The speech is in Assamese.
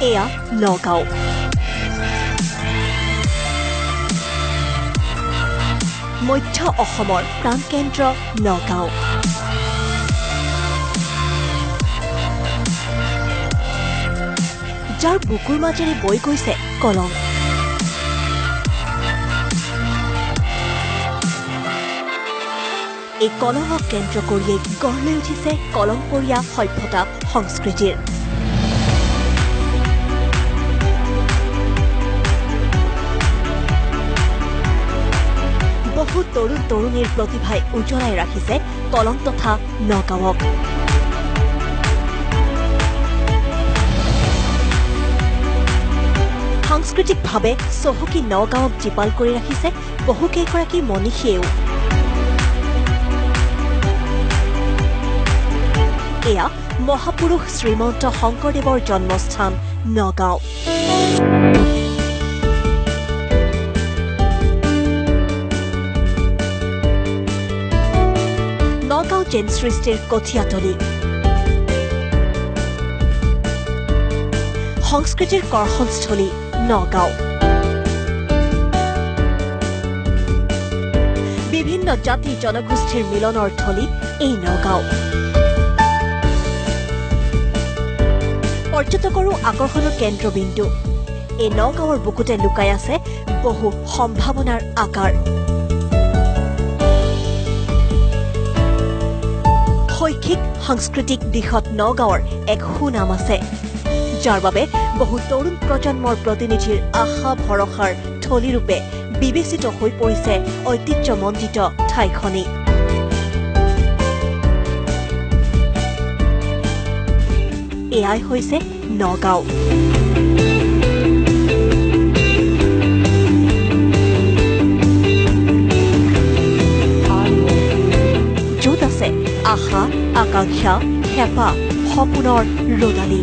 এয়া নগাঁও। মধ্য অসমৰ প্ৰাণকেন্দ্ৰ নগাঁও। যাৰ বুকুৰ মাজেৰে বৈ গৈছে কলং। এই কলঙক কেন্দ্ৰ কৰিয়েই গঢ় লৈ উঠিছে কলংপৰীয়া সভ্যতা সংস্কৃতিৰ। বহু তৰুণ তৰুণীৰ প্ৰতিভাই উজ্বলাই ৰাখিছে কলং তথা নগাঁৱক। সাংস্কৃতিকভাৱে চহকী নগাঁৱক জীপাল কৰি ৰাখিছে বহুকেইগৰাকী মনীষীয়েও। এয়া মহাপুৰুষ শ্ৰীমন্ত শংকৰদেৱৰ জন্মস্থান নগাঁও। নগাঁও জেন সৃষ্টিৰ কঠীয়াতলী, সংস্কৃতিৰ কৰ্ষণস্থলী নগাঁও। বিভিন্ন জাতি জনগোষ্ঠীৰ মিলনৰ থলী এই নগাঁও। পৰ্যটকৰো আকৰ্ষণৰ কেন্দ্ৰবিন্দু এই নগাঁৱৰ বুকুতে লুকাই আছে বহু সম্ভাৱনাৰ আকাৰ। শৈক্ষিক সাংস্কৃতিক দিশত নগাঁৱৰ এক সুনাম আছে, যাৰ বাবে বহু তৰুণ প্ৰজন্মৰ প্ৰতিনিধিৰ আশা ভৰসাৰ থলীৰূপে বিবেচিত হৈ পৰিছে ঐতিহ্যমণ্ডিত ঠাইখনি। এয়াই হৈছে নগাঁও। য'ত আছে আশা, আকাংক্ষা, হেঁপাহ, সপোনৰ ৰ'দালি।